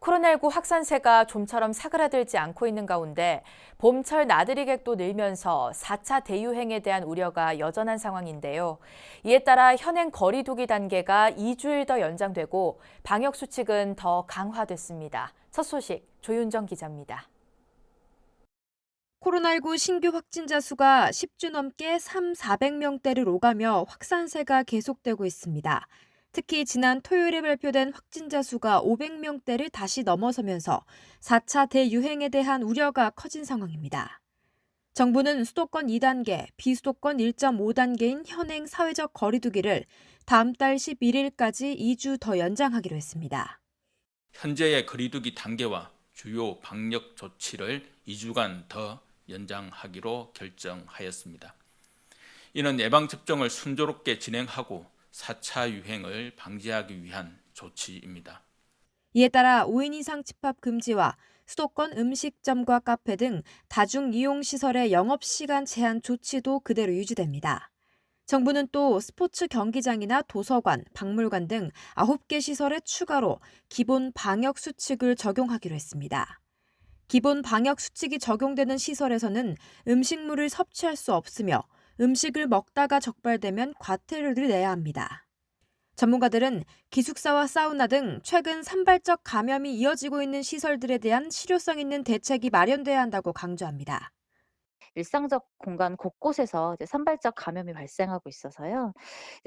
코로나19 확산세가 좀처럼 사그라들지 않고 있는 가운데 봄철 나들이객도 늘면서 4차 대유행에 대한 우려가 여전한 상황인데요. 이에 따라 현행 거리 두기 단계가 2주일 더 연장되고 방역 수칙은 더 강화됐습니다. 첫 소식 조윤정 기자입니다. 코로나19 신규 확진자 수가 10주 넘게 400명대를 오가며 확산세가 계속되고 있습니다. 특히 지난 토요일에 발표된 확진자 수가 500명대를 다시 넘어서면서 4차 대유행에 대한 우려가 커진 상황입니다. 정부는 수도권 2단계, 비수도권 1.5단계인 현행 사회적 거리두기를 다음 달 11일까지 2주 더 연장하기로 했습니다. 현재의 거리두기 단계와 주요 방역 조치를 2주간 더 연장하기로 결정하였습니다. 이는 예방접종을 순조롭게 진행하고 4차 유행을 방지하기 위한 조치입니다. 이에 따라 5인 이상 집합 금지와 수도권 음식점과 카페 등 다중이용시설의 영업시간 제한 조치도 그대로 유지됩니다. 정부는 또 스포츠 경기장이나 도서관, 박물관 등 9개 시설에 추가로 기본 방역 수칙을 적용하기로 했습니다. 기본 방역 수칙이 적용되는 시설에서는 음식물을 섭취할 수 없으며 음식을 먹다가 적발되면 과태료를 내야 합니다. 전문가들은 기숙사와 사우나 등 최근 산발적 감염이 이어지고 있는 시설들에 대한 실효성 있는 대책이 마련돼야 한다고 강조합니다. 일상적 공간 곳곳에서 산발적 감염이 발생하고 있어서요.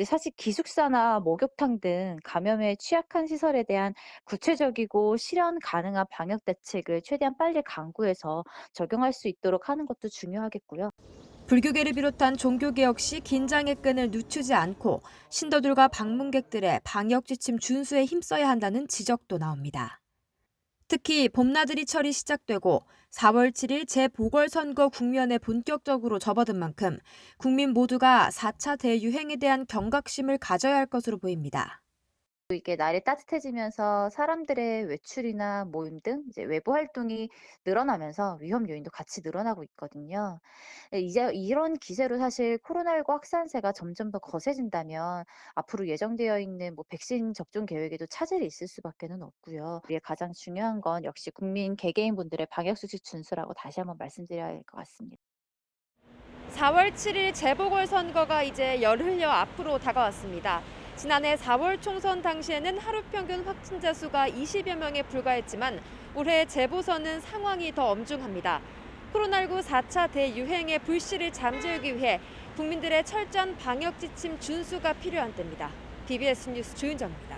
사실 기숙사나 목욕탕 등 감염에 취약한 시설에 대한 구체적이고 실현 가능한 방역 대책을 최대한 빨리 강구해서 적용할 수 있도록 하는 것도 중요하겠고요. 불교계를 비롯한 종교계 역시 긴장의 끈을 늦추지 않고 신도들과 방문객들의 방역 지침 준수에 힘써야 한다는 지적도 나옵니다. 특히 봄나들이철이 시작되고 4월 7일 재보궐선거 국면에 본격적으로 접어든 만큼 국민 모두가 4차 대유행에 대한 경각심을 가져야 할 것으로 보입니다. 이게 날이 따뜻해지면서 사람들의 외출이나 모임 등 이제 외부 활동이 늘어나면서 위험 요인도 같이 늘어나고 있거든요. 이제 이런 기세로 사실 코로나19 확산세가 점점 더 거세진다면 앞으로 예정되어 있는 뭐 백신 접종 계획에도 차질이 있을 수밖에는 없고요. 우리의 가장 중요한 건 역시 국민 개개인분들의 방역 수칙 준수라고 다시 한번 말씀드려야 할 것 같습니다. 4월 7일 재보궐선거가 이제 열흘여 앞으로 다가왔습니다. 지난해 4월 총선 당시에는 하루 평균 확진자 수가 20여 명에 불과했지만 올해 재보선은 상황이 더 엄중합니다. 코로나19 4차 대유행의 불씨를 잠재우기 위해 국민들의 철저한 방역 지침 준수가 필요한 때입니다. BBS 뉴스 조윤정입니다.